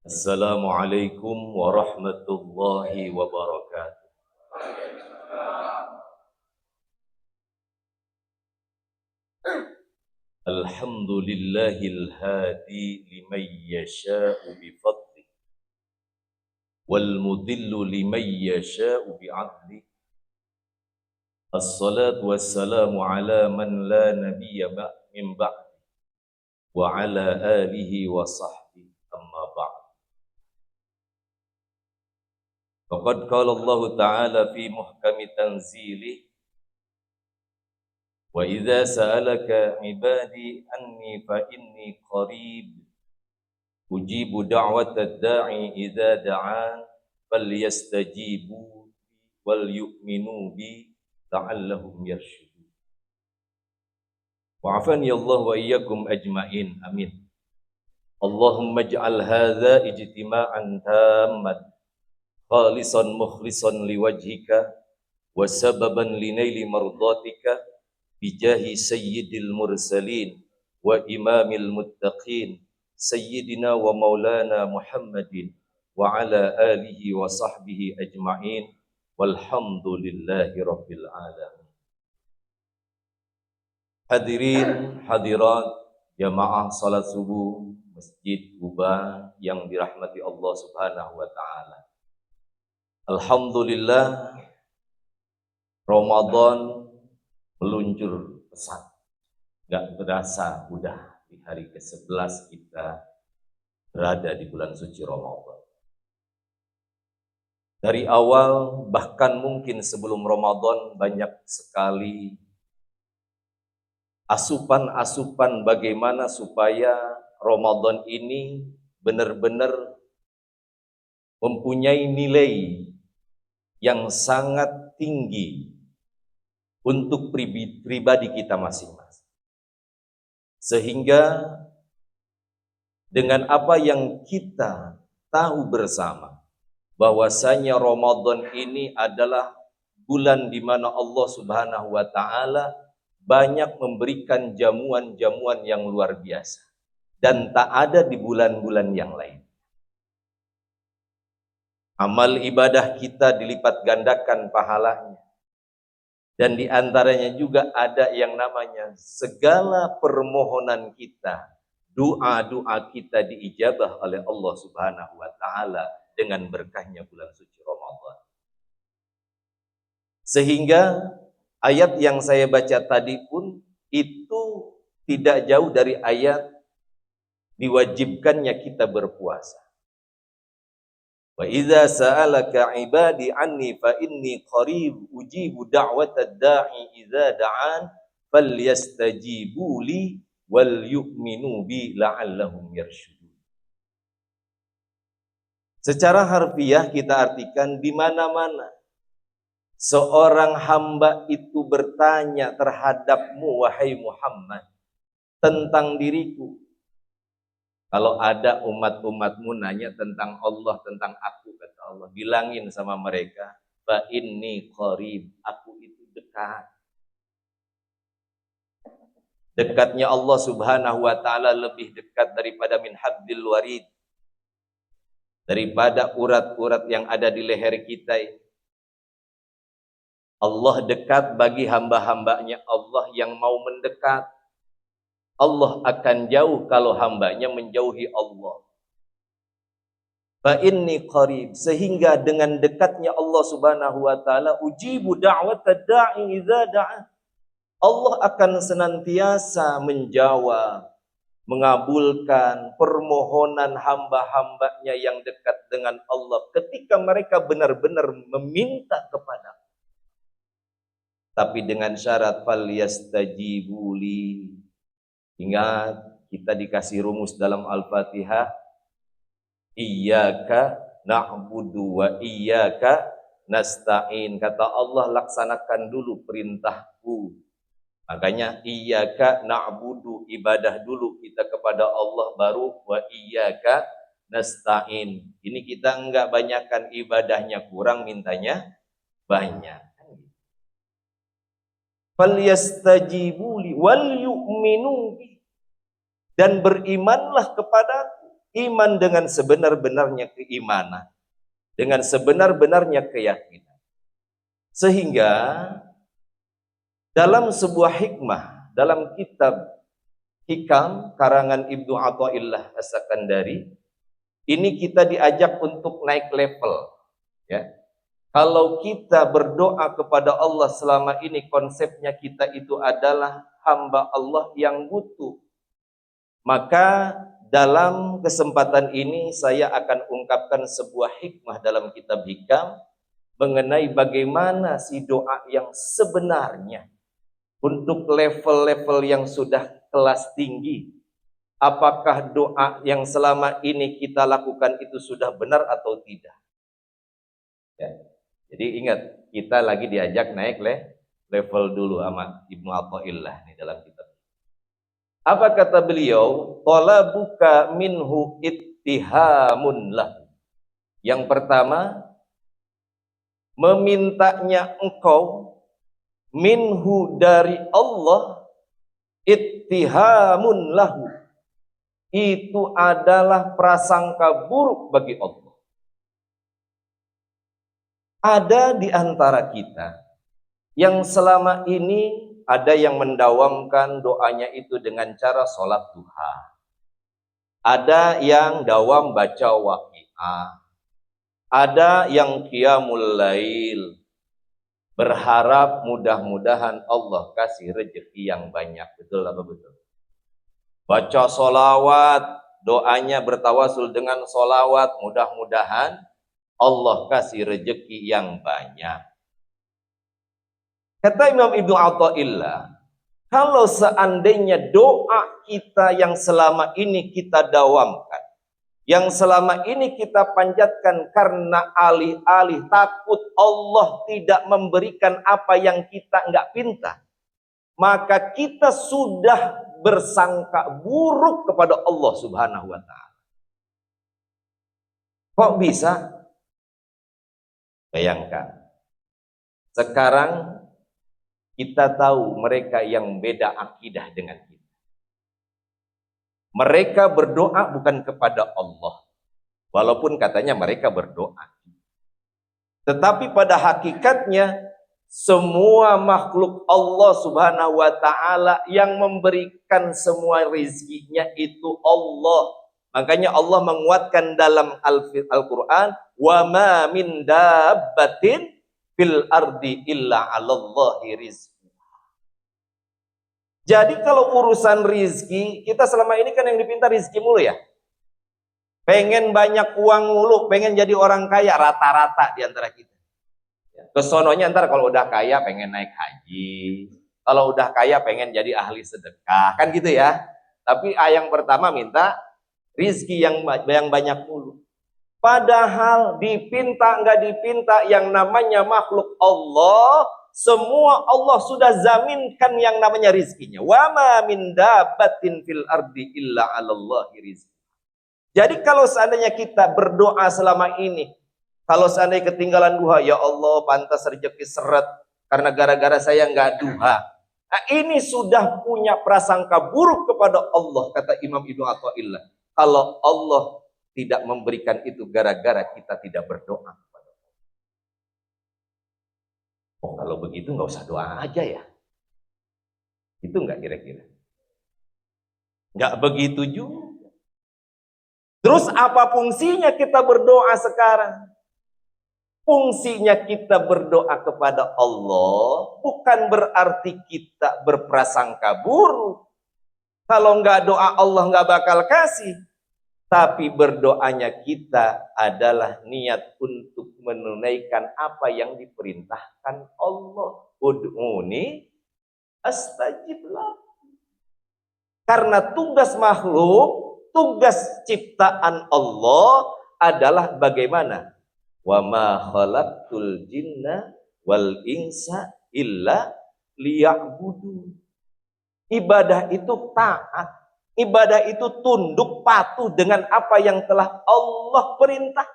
Assalamualaikum warahmatullahi wabarakatuh. Alhamdulillahil hadi liman yasha'u bifadli wal mudillu liman yasha'u bi'adli. Assalatu wassalamu ala man la nabiyya min ba'di wa ala alihi wa sahbihi amma ba'd. Faqad qala Allah Ta'ala fi muhkami tanzilih wa idza sa'alaka ibadi anni fa inni qarib ujibu da'watad da'i idza da'an falyastajibu wal yu'minu bi la'allahum yarshudun. Wa'afani Allah wa iyyakum ajmain. Amin. Allahumma ij'al hadza ijtima'an tamman khalisan mukhlisan liwajhika wa sababan linaili mardatika bijahi sayyidil mursalin wa imamil muttaqin sayyidina wa maulana Muhammadin wa ala alihi wa sahbihi ajma'in walhamdulillahi rabbil alamin. Hadirin hadirat jamaah salat subuh Masjid Quba yang dirahmati Allah Subhanahu wa taala. Alhamdulillah, Ramadan meluncur pesat. Gak berasa udah di hari ke-11 kita berada di bulan suci Ramadan. Dari awal, bahkan mungkin sebelum Ramadan, banyak sekali asupan-asupan bagaimana supaya Ramadan ini benar-benar mempunyai nilai yang sangat tinggi untuk pribadi kita masing-masing. Sehingga dengan apa yang kita tahu bersama, bahwasanya Ramadan ini adalah bulan di mana Allah Subhanahu wa taala banyak memberikan jamuan-jamuan yang luar biasa dan tak ada di bulan-bulan yang lain. Amal ibadah kita dilipat gandakan pahalanya. Dan di antaranya juga ada yang namanya segala permohonan kita, doa-doa kita diijabah oleh Allah Subhanahu wa taala dengan berkahnya bulan suci Ramadan. Sehingga ayat yang saya baca tadi pun itu tidak jauh dari ayat diwajibkannya kita berpuasa. Wa idza sa'alaka 'ibadi 'anni fa inni qarib ujibu da'watad da'i idza da'an falyastajibu li wal yu'minu bi la'allahum yarshudun. Secara harfiah kita artikan di mana-mana seorang hamba itu bertanya terhadapmu wahai Muhammad tentang diriku. Kalau ada umat-umatmu nanya tentang Allah, tentang aku, kata Allah, bilangin sama mereka, fa inni qarib, aku itu dekat. Dekatnya Allah Subhanahu wa taala lebih dekat daripada min hablil warid, daripada urat-urat yang ada di leher kita ini. Allah dekat bagi hamba-hambanya Allah yang mau mendekat. Allah akan jauh kalau hambanya menjauhi Allah. Fa inni qarib, sehingga dengan dekatnya Allah Subhanahu wa taala ujibu da'watad da'i idza da'a. Allah akan senantiasa menjawab, mengabulkan permohonan hamba-hambanya yang dekat dengan Allah ketika mereka benar-benar meminta kepada. Tapi dengan syarat fal yastajibuli. Ingat, kita dikasih rumus dalam Al-Fatihah, iyyaka na'budu wa iyyaka nasta'in. Kata Allah, laksanakan dulu perintahku. Makanya iyyaka na'budu, ibadah dulu kita kepada Allah, baru wa iyyaka nasta'in. Ini kita enggak banyakkan ibadahnya, kurang mintanya banyak. Falyastajibu li wal yu'minu bi, dan berimanlah kepadaku iman dengan sebenar-benarnya keimanan, dengan sebenar-benarnya keyakinan. Sehingga dalam sebuah hikmah, dalam kitab Hikam karangan Ibnu Athaillah As-Sakandari, ini kita diajak untuk naik level, ya. Kalau kita berdoa kepada Allah selama ini konsepnya kita itu adalah hamba Allah yang butuh, maka dalam kesempatan ini saya akan ungkapkan sebuah hikmah dalam kitab Hikam mengenai bagaimana si doa yang sebenarnya untuk level-level yang sudah kelas tinggi. Apakah doa yang selama ini kita lakukan itu sudah benar atau tidak? Ya. Jadi ingat, kita lagi diajak naik level dulu sama Ibnu Athaillah nih dalam kitab. Apa kata beliau? Talabuka minhu ittihamun lah. Yang pertama, memintanya engkau minhu dari Allah, ittihamun lahu, itu adalah prasangka buruk bagi Allah. Ada di antara kita yang selama ini ada yang mendawamkan doanya itu dengan cara sholat duha. Ada yang dawam baca waqiah. Ada yang qiyamul lail. Berharap mudah-mudahan Allah kasih rezeki yang banyak. Betul apa betul? Baca sholawat, doanya bertawasul dengan sholawat, mudah-mudahan Allah kasih rezeki yang banyak. Kata Imam Ibnu Athaillah, kalau seandainya doa kita yang selama ini kita dawamkan, yang selama ini kita panjatkan karena alih-alih takut Allah tidak memberikan apa yang kita enggak pinta, maka kita sudah bersangka buruk kepada Allah Subhanahu wa ta'ala. Kok bisa? Bayangkan, sekarang kita tahu mereka yang beda akidah dengan kita. Mereka berdoa bukan kepada Allah, walaupun katanya mereka berdoa. Tetapi pada hakikatnya, semua makhluk Allah Subhanahu wa ta'ala yang memberikan semua rizkinya itu Allah. Makanya Allah menguatkan dalam Al-Quran, وَمَا مِنْ دَابَّةٍ fil ardi illa 'alallahi rizquha. Jadi kalau urusan rizki, kita selama ini kan yang dipinta rizki mulu ya. Pengen banyak uang mulu, pengen jadi orang kaya rata-rata di antara kita. Kesononya ntar kalau udah kaya pengen naik haji, kalau udah kaya pengen jadi ahli sedekah, kan gitu ya. Tapi yang pertama minta rizki yang banyak mulu. Padahal dipinta nggak dipinta yang namanya makhluk Allah, semua Allah sudah zaminkan yang namanya rizkinya. Wa ma min dabbatin fil ardi illa 'alallahi rizquha. Jadi kalau seandainya kita berdoa selama ini, kalau seandainya ketinggalan duha, ya Allah pantas rezeki seret karena gara-gara saya nggak duha. Nah, ini sudah punya prasangka buruk kepada Allah, kata Imam Ibnu Athaillah. Kalau Allah tidak memberikan itu gara-gara kita tidak berdoa kepada Allah. Oh, kalau begitu nggak usah doa aja ya. Itu nggak kira-kira? Nggak begitu juga. Terus apa fungsinya kita berdoa sekarang? Fungsinya kita berdoa kepada Allah bukan berarti kita berprasangka buruk. Kalau nggak doa Allah nggak bakal kasih. Tapi berdoanya kita adalah niat untuk menunaikan apa yang diperintahkan Allah. Ud'uni astajib lakum. Karena tugas makhluk, tugas ciptaan Allah adalah bagaimana? Wa ma khalaqtul jinna wal insa illa liya'budun. Ibadah itu taat. Ibadah itu tunduk patuh dengan apa yang telah Allah perintah.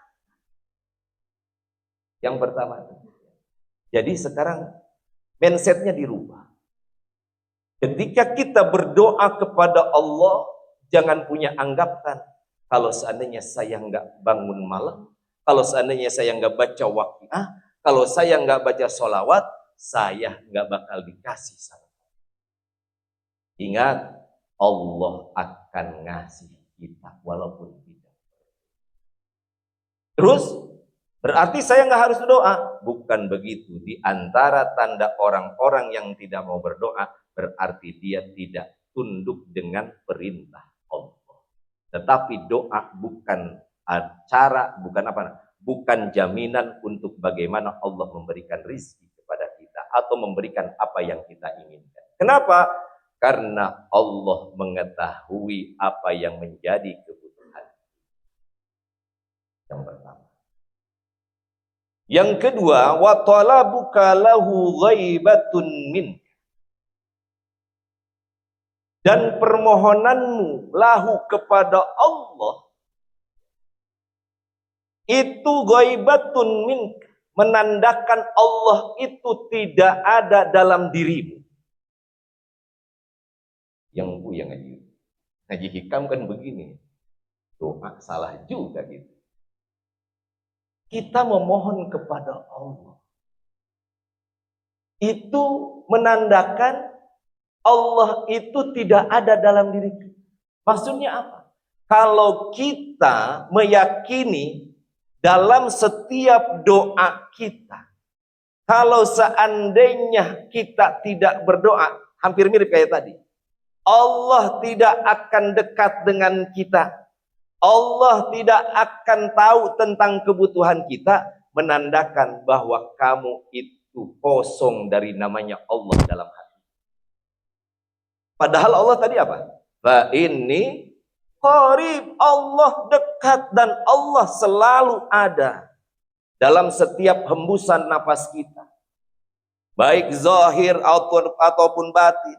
Yang pertama. Jadi sekarang mindsetnya dirubah. Ketika kita berdoa kepada Allah, jangan punya anggapan kalau seandainya saya nggak bangun malam, kalau seandainya saya nggak baca waqiah, kalau saya nggak baca sholawat, saya nggak bakal dikasih sama. Ingat, Allah akan ngasih kita walaupun tidak. Terus, berarti saya nggak harus berdoa? Bukan begitu. Di antara tanda orang-orang yang tidak mau berdoa, berarti dia tidak tunduk dengan perintah Allah. Tetapi doa bukan cara, bukan jaminan untuk bagaimana Allah memberikan rizki kepada kita atau memberikan apa yang kita inginkan. Kenapa? Karena Allah mengetahui apa yang menjadi kebutuhan. Yang pertama. Yang kedua, wa talabuka lahu ghaibatun min. Dan permohonanmu lahu kepada Allah itu ghaibatun min, menandakan Allah itu tidak ada dalam dirimu. Yang ngaji hikam kan begini, doa salah juga gitu. Kita memohon kepada Allah itu menandakan Allah itu tidak ada dalam diri kita. Maksudnya apa? Kalau kita meyakini dalam setiap doa kita, kalau seandainya kita tidak berdoa, hampir mirip kayak tadi, Allah tidak akan dekat dengan kita. Allah tidak akan tahu tentang kebutuhan kita, menandakan bahwa kamu itu kosong dari namanya Allah dalam hati. Padahal Allah tadi apa? Fa inni qarib, Allah dekat dan Allah selalu ada dalam setiap hembusan napas kita. Baik zahir ataupun batin.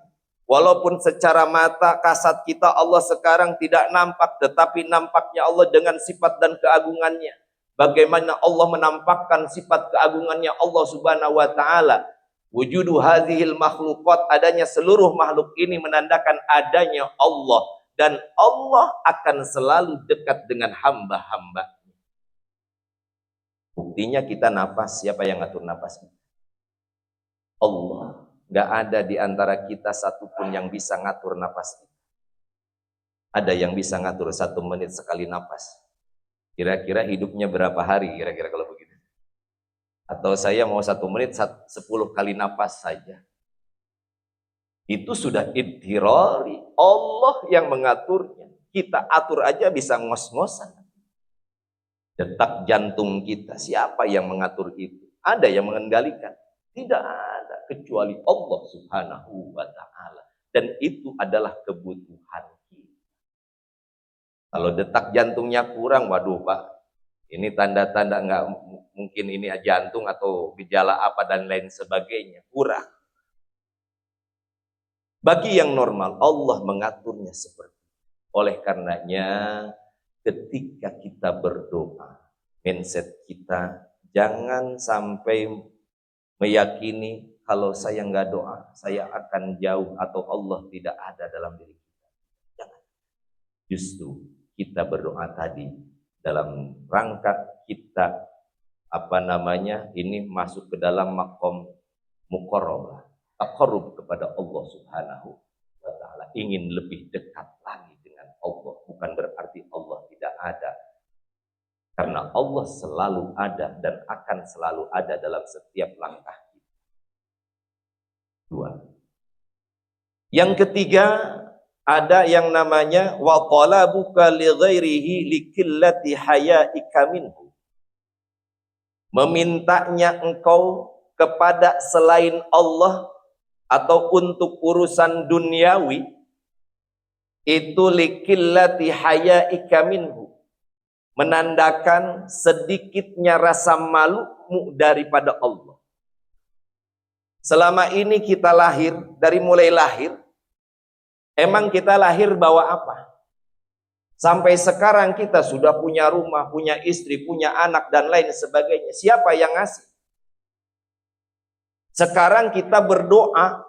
Walaupun secara mata kasat kita Allah sekarang tidak nampak, tetapi nampaknya Allah dengan sifat dan keagungannya. Bagaimana Allah menampakkan sifat keagungannya Allah Subhanahu wa taala? Wujudu hadhil makhluqat, adanya seluruh makhluk ini menandakan adanya Allah, dan Allah akan selalu dekat dengan hamba-hambanya. Buktinya kita nafas, siapa yang ngatur nafas? Allah. Gak ada di antara kita satupun yang bisa ngatur nafas kita. Ada yang bisa ngatur 1 menit sekali nafas. Kira-kira hidupnya berapa hari kira-kira kalau begitu? Atau saya mau 1 menit 10 kali nafas saja. Itu sudah idhirari. Allah yang mengaturnya. Kita atur aja bisa ngos-ngosan. Detak jantung kita, siapa yang mengatur itu? Ada yang mengendalikan? Tidak ada kecuali Allah Subhanahu wa ta'ala. Dan itu adalah kebutuhan kita. Kalau detak jantungnya kurang, waduh Pak, ini tanda-tanda nggak mungkin ini jantung atau gejala apa dan lain sebagainya, kurang. Bagi yang normal, Allah mengaturnya seperti itu. Oleh karenanya, ketika kita berdoa, mindset kita jangan sampai meyakini kalau saya nggak doa, saya akan jauh atau Allah tidak ada dalam diri kita. Jangan. Justru kita berdoa tadi dalam rangka kita ini masuk ke dalam makom muqarrabah, taqarrub kepada Allah Subhanahu wa taala, ingin lebih dekat lagi dengan Allah. Bukan berarti Allah tidak ada. Karena Allah selalu ada dan akan selalu ada dalam setiap langkah kita. 2. Yang ketiga, ada yang namanya wa talabuka li ghairihi li qillati haya'ika minhu. Memintanya engkau kepada selain Allah atau untuk urusan duniawi itu li qillati haya'ika minhu, menandakan sedikitnya rasa malumu daripada Allah. Selama ini kita lahir, dari mulai lahir, emang kita lahir bawa apa? Sampai sekarang kita sudah punya rumah, punya istri, punya anak, dan lain sebagainya. Siapa yang ngasih? Sekarang kita berdoa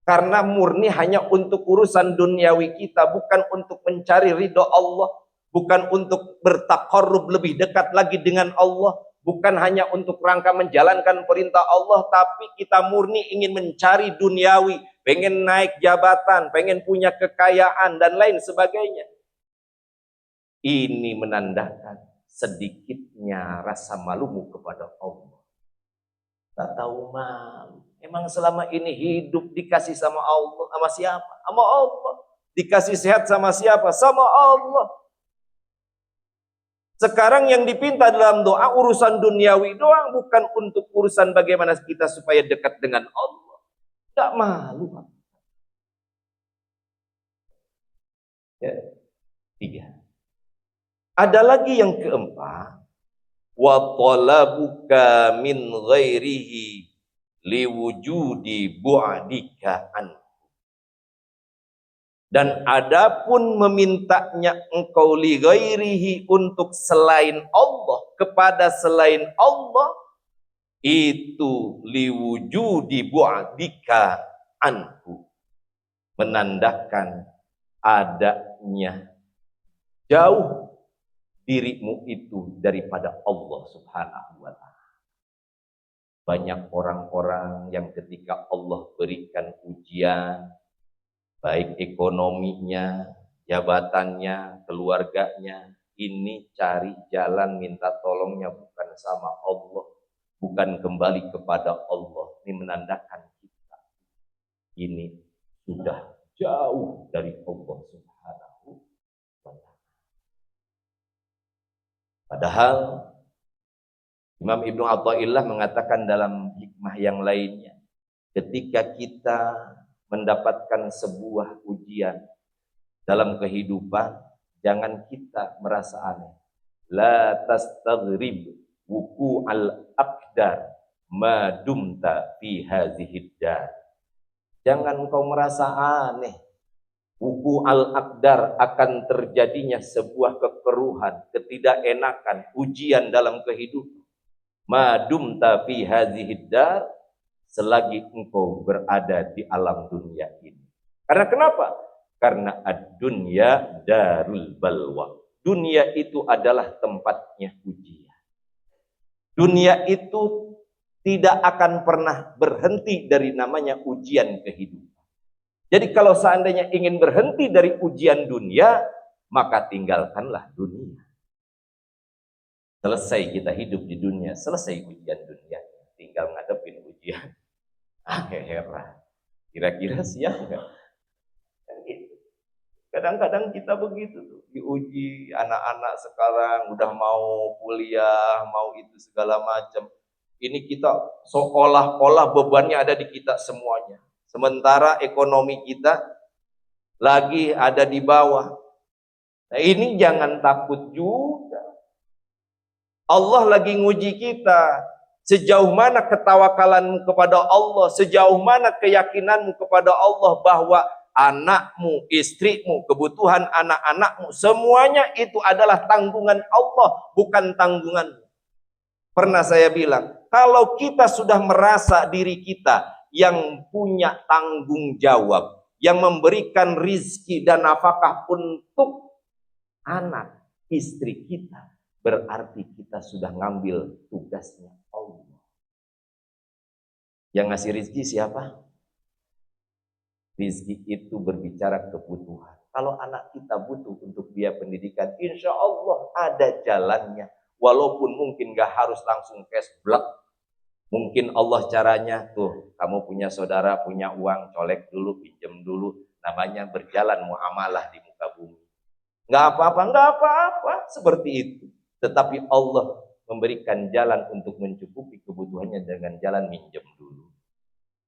karena murni hanya untuk urusan duniawi kita, bukan untuk mencari ridho Allah. bukan untuk bertaqarrub lebih dekat lagi dengan Allah, bukan hanya untuk rangka menjalankan perintah Allah, tapi kita murni ingin mencari duniawi, pengen naik jabatan, pengen punya kekayaan dan lain sebagainya. Ini menandakan sedikitnya rasa malumu kepada Allah. Tak tahu malu. Emang selama ini hidup dikasih sama Allah, sama siapa? Sama Allah. Dikasih sehat sama siapa? Sama Allah. Sekarang yang dipinta dalam doa urusan duniawi doang, bukan untuk urusan bagaimana kita supaya dekat dengan Allah. Tak malu. Ya. 3. Ada lagi yang keempat, wa talabuka min ghairihi liwujudi bu'dika an. Dan adapun memintanya engkau li ghairihi untuk selain Allah, kepada selain Allah, itu liwujudi bu'dika anhu, menandakan adanya jauh dirimu itu daripada Allah Subhanahu wa ta'ala. Banyak orang-orang yang ketika Allah berikan ujian, baik ekonominya, jabatannya, keluarganya, ini cari jalan minta tolongnya bukan sama Allah, bukan kembali kepada Allah. Ini menandakan kita ini sudah jauh dari Allah Subhanahu wa ta'ala. Padahal Imam Ibnu Athaillah mengatakan dalam hikmah yang lainnya, ketika kita mendapatkan sebuah ujian dalam kehidupan, jangan kita merasa aneh. La tastaghrib wuqu'al aqdar ma dumta fi hadhihid dar. Jangan kau merasa aneh. Wuqu'al aqdar, akan terjadinya sebuah kekeruhan, ketidakenakan, ujian dalam kehidupan. Ma dumta fi hadhihid dar, selagi engkau berada di alam dunia ini. Karena kenapa? Karena ad-dunya darul balwa. Dunia itu adalah tempatnya ujian. Dunia itu tidak akan pernah berhenti dari namanya ujian kehidupan. Jadi kalau seandainya ingin berhenti dari ujian dunia, maka tinggalkanlah dunia. Selesai kita hidup di dunia, selesai ujian dunia, tinggal ngadepin ujian akhirat. Kira-kira siap nggak? Kadang-kadang kita begitu tuh, diuji anak-anak sekarang udah mau kuliah, mau itu segala macam. Ini kita seolah-olah bebannya ada di kita semuanya. Sementara ekonomi kita lagi ada di bawah. Nah, ini jangan takut juga. Allah lagi nguji kita. Sejauh mana ketawakalanmu kepada Allah, sejauh mana keyakinanmu kepada Allah bahwa anakmu, istrimu, kebutuhan anak-anakmu, semuanya itu adalah tanggungan Allah, bukan tanggunganmu. Pernah saya bilang, kalau kita sudah merasa diri kita yang punya tanggung jawab, yang memberikan rizki dan nafkah untuk anak, istri kita, berarti kita sudah ngambil tugasnya Allah. Yang ngasih rizki siapa? Rizki itu berbicara kebutuhan. Kalau anak kita butuh untuk biaya pendidikan, insya Allah ada jalannya. Walaupun mungkin gak harus langsung cash block. Mungkin Allah caranya, tuh kamu punya saudara, punya uang, colek dulu, pinjam dulu. Namanya berjalan muamalah di muka bumi. Nggak apa-apa, seperti itu. Tetapi Allah memberikan jalan untuk mencukupi kebutuhannya dengan jalan minjem dulu.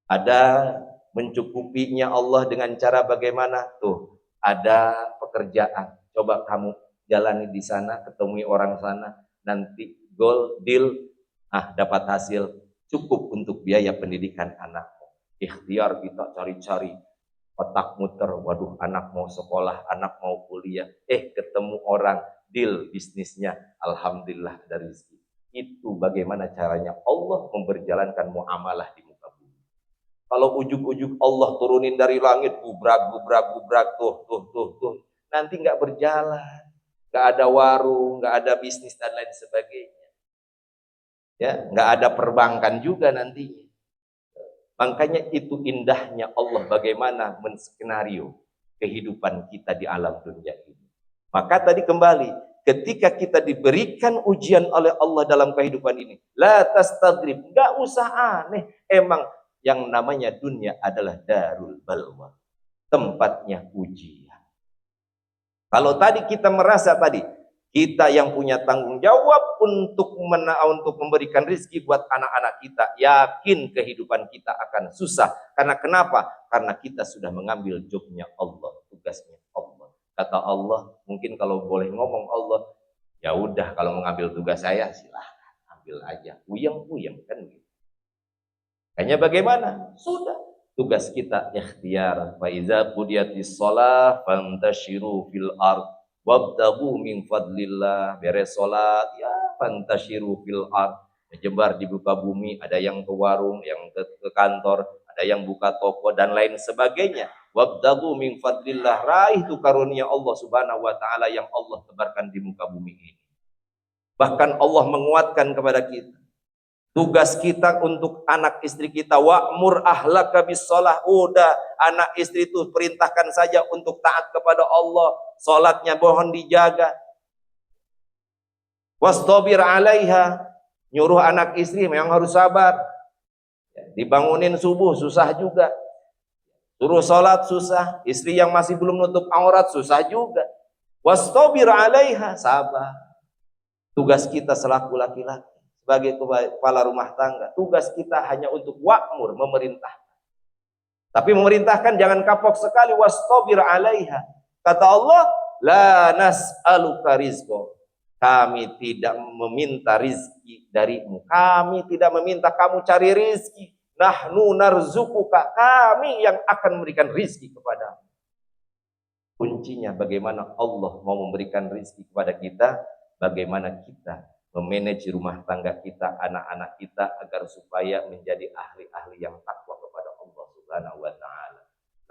Ada mencukupinya Allah dengan cara bagaimana? Tuh, ada pekerjaan. Coba kamu jalani di sana, ketemu orang sana, nanti goal, deal, dapat hasil. Cukup untuk biaya pendidikan anakmu. Ikhtiar kita cari-cari, otak muter, waduh anak mau sekolah, anak mau kuliah, ketemu orang, deal bisnisnya, alhamdulillah ada rezeki. Itu bagaimana caranya Allah memperjalankan muamalah di muka bumi. Kalau ujuk-ujuk Allah turunin dari langit, gubrak, tuh, nanti nggak berjalan. nggak ada warung, nggak ada bisnis dan lain sebagainya. Ya, nggak ada perbankan juga nantinya. Makanya itu indahnya Allah bagaimana menskenario kehidupan kita di alam dunia ini. Maka tadi kembali, ketika kita diberikan ujian oleh Allah dalam kehidupan ini, la tastaghrib, enggak usah aneh. Emang yang namanya dunia adalah darul balwa, tempatnya ujian. Kalau tadi kita merasa tadi kita yang punya tanggung jawab untuk memberikan rezeki buat anak-anak kita, yakin kehidupan kita akan susah. Karena kenapa? Karena kita sudah mengambil jobnya Allah, tugasnya Allah. Kata Allah, mungkin kalau boleh ngomong Allah, ya udah kalau mengambil tugas saya silahkan ambil aja, puyeng-puyeng kan gitu. Hanya bagaimana? Sudah tugas kita ikhtiar. Fa iza qudiyatis shalah fantashiru fil ard wabtagu min fadlillah. Beres salat ya fantashiru fil ard, menyebar di muka bumi, ada yang ke warung, yang ke kantor, ada yang buka toko dan lain sebagainya. Wabtagu min fadlillah, raih itu karunia Allah Subhanahu wa taala yang Allah tebarkan di muka bumi ini. Bahkan Allah menguatkan kepada kita, tugas kita untuk anak istri kita, wa'mur ahlaka bis-shalah. Udah, anak istri itu perintahkan saja untuk taat kepada Allah, salatnya mohon dijaga. Wastabir 'alaiha, nyuruh anak istri memang harus sabar. Dibangunin subuh susah juga. Suruh salat susah, istri yang masih belum nutup aurat susah juga. Wastabir 'alaiha, sabar. Tugas kita selaku laki-laki sebagai kepala rumah tangga, tugas kita hanya untuk wa'mur, memerintah. Tapi memerintahkan jangan kapok sekali. Wastabir 'alaiha. Kata Allah, la nas'aluka rizqa. Kami tidak meminta rizki darimu. Kami tidak meminta kamu cari rizki. Nahnu narzukuka. Kami yang akan memberikan rizki kepadamu. Kuncinya bagaimana Allah mau memberikan rizki kepada kita, bagaimana kita memanage rumah tangga kita, anak-anak kita, agar supaya menjadi ahli-ahli yang takwa kepada Allah Subhanahu wa taala.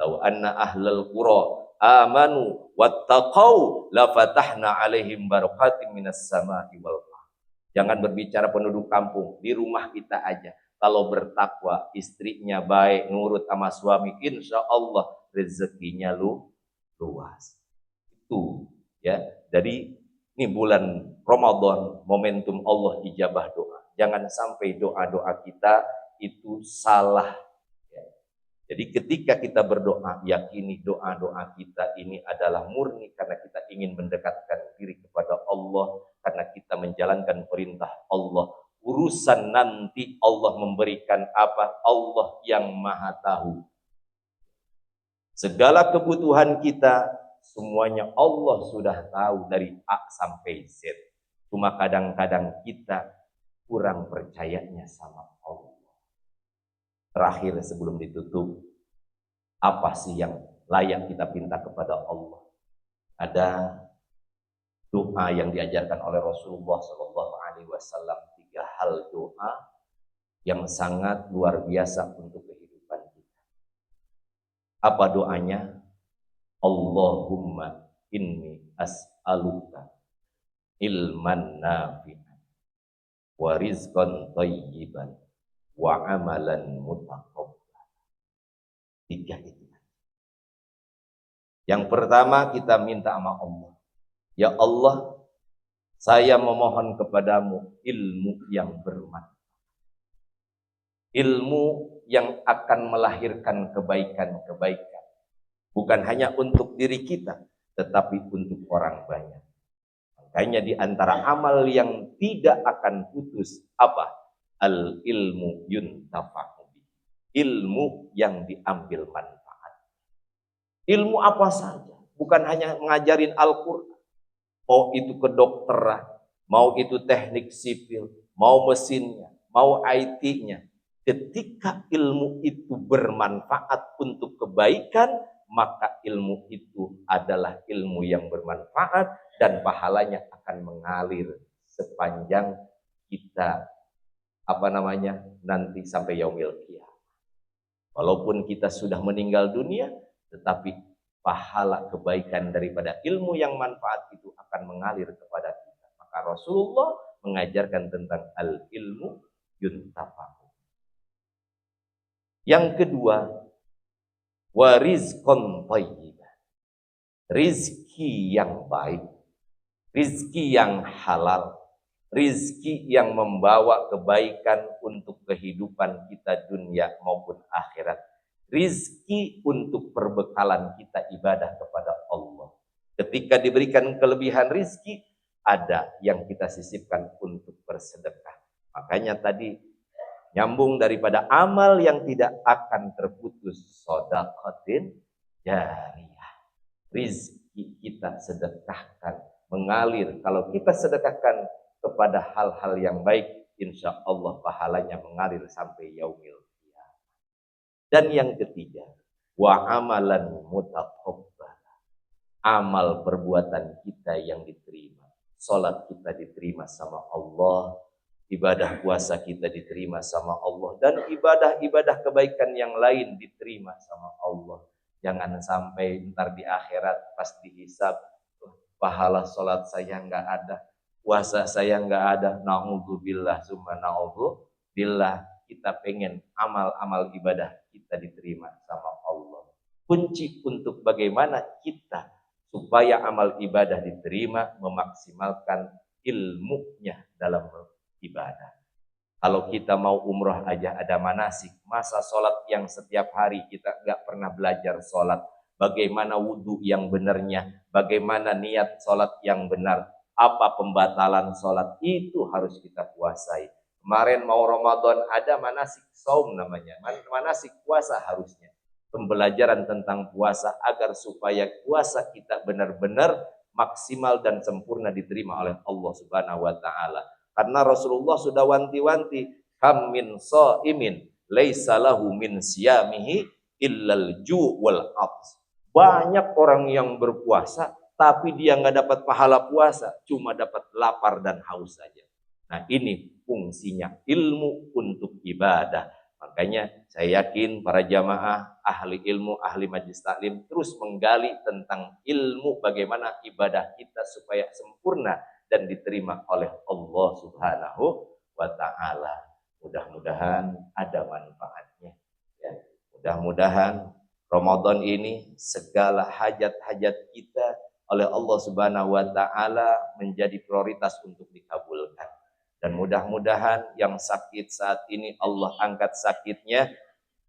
Lau anna ahlal qura amanu wattaqau la fatahna 'alaihim barakatim minas sama'i wal ardh. Jangan berbicara penduduk kampung, di rumah kita aja. Kalau bertakwa, istrinya baik, nurut sama suami, insya Allah rezekinya luas. Itu ya. Jadi ini bulan Ramadan, momentum Allah ijabah doa. Jangan sampai doa-doa kita itu salah. Jadi ketika kita berdoa, yakini doa-doa kita ini adalah murni karena kita ingin mendekatkan diri kepada Allah, karena kita menjalankan perintah Allah. Urusan nanti Allah memberikan apa? Allah yang maha tahu. Segala kebutuhan kita, semuanya Allah sudah tahu dari A sampai Z. Cuma kadang-kadang kita kurang percayanya sama Allah. Terakhir sebelum ditutup, apa sih yang layak kita minta kepada Allah? Ada doa yang diajarkan oleh Rasulullah SAW, 3 hal doa yang sangat luar biasa untuk kehidupan kita. Apa doanya? Allahumma inni as'aluka ilman nafi'an wa rizqan thayyiban wa amalan mutaqabbal. 3 itu. Yang pertama kita minta sama Allah, ya Allah, saya memohon kepadamu ilmu yang bermanfaat, ilmu yang akan melahirkan kebaikan-kebaikan, bukan hanya untuk diri kita, tetapi untuk orang banyak. Makanya di antara amal yang tidak akan putus apa? Al ilmu yuntafa'u. Ilmu yang diambil manfaat. Ilmu apa saja, bukan hanya mengajarin Al-Quran. Mau itu kedokteran, mau itu teknik sipil, mau mesinnya, mau IT-nya. Ketika ilmu itu bermanfaat untuk kebaikan, maka ilmu itu adalah ilmu yang bermanfaat dan pahalanya akan mengalir sepanjang kita nanti sampai yaumil qiyamah. Walaupun kita sudah meninggal dunia, tetapi pahala kebaikan daripada ilmu yang manfaat itu akan mengalir kepada kita. Maka Rasulullah mengajarkan tentang al-ilmu yuntafa'u. Yang kedua, warizqan thayyiban. Rizki yang baik, rizki yang halal, rizki yang membawa kebaikan untuk kehidupan kita dunia maupun akhirat. Rizki untuk perbekalan kita ibadah kepada Allah. Ketika diberikan kelebihan rizki, ada yang kita sisipkan untuk bersedekah. Makanya tadi nyambung daripada amal yang tidak akan terputus, shadaqatin jariyah. Rizki kita sedekahkan, mengalir. Kalau kita sedekahkan kepada hal-hal yang baik, insya Allah pahalanya mengalir sampai yaumil qiyamah. Dan yang ketiga, wa amalan mutaqabbal. Amal perbuatan kita yang diterima. Salat kita diterima sama Allah, ibadah puasa kita diterima sama Allah, dan ibadah-ibadah kebaikan yang lain diterima sama Allah. Jangan sampai ntar di akhirat pas dihisab, pahala salat saya nggak ada, puasa saya nggak ada, na'udzubillah summa na'udzubillah. Kita pengen amal-amal ibadah kita diterima sama Allah. Kunci untuk bagaimana kita supaya amal ibadah diterima, memaksimalkan ilmunya dalam ibadah. Kalau kita mau umroh aja ada manasik, masa sholat yang setiap hari kita nggak pernah belajar sholat, bagaimana wudhu yang benarnya, bagaimana niat sholat yang benar, apa pembatalan sholat, itu harus kita kuasai. Kemarin mau Ramadan ada manasik saum namanya, manasik puasa harusnya. Pembelajaran tentang puasa agar supaya puasa kita benar-benar maksimal dan sempurna diterima oleh Allah Subhanahu wa taala. Karena Rasulullah sudah wanti-wanti, kam min shaimin laisa lahu min siyamihi illal ju' wal 'aths. Banyak orang yang berpuasa tapi dia nggak dapat pahala puasa, cuma dapat lapar dan haus saja. Nah, ini fungsinya ilmu untuk ibadah. Makanya saya yakin para jamaah, ahli ilmu, ahli majlis taklim terus menggali tentang ilmu bagaimana ibadah kita supaya sempurna dan diterima oleh Allah Subhanahu wa taala. Mudah-mudahan ada manfaatnya ya. Mudah-mudahan Ramadan ini segala hajat-hajat kita oleh Allah Subhanahu wa taala menjadi prioritas untuk dikabulkan. Dan mudah-mudahan yang sakit saat ini Allah angkat sakitnya,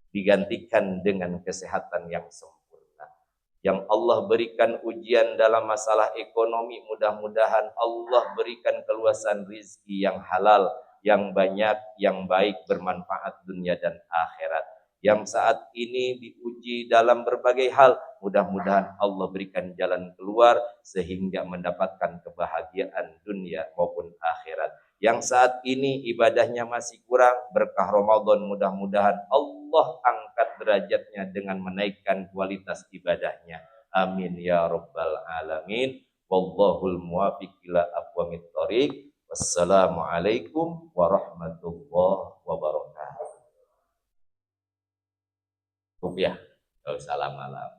digantikan dengan kesehatan yang sempurna. Yang Allah berikan ujian dalam masalah ekonomi, mudah-mudahan Allah berikan keluasan rizki yang halal, yang banyak, yang baik, bermanfaat dunia dan akhirat. Yang saat ini diuji dalam berbagai hal, mudah-mudahan Allah berikan jalan keluar sehingga mendapatkan kebahagiaan dunia maupun akhirat. Yang saat ini ibadahnya masih kurang, berkah Ramadan mudah-mudahan Allah angkat derajatnya dengan menaikkan kualitas ibadahnya. Amin ya rabbal alamin. Wallahul muwaffiq ila aqwamit thoriq. Wassalamualaikum warahmatullahi wabarakatuh. Ya, salam malam.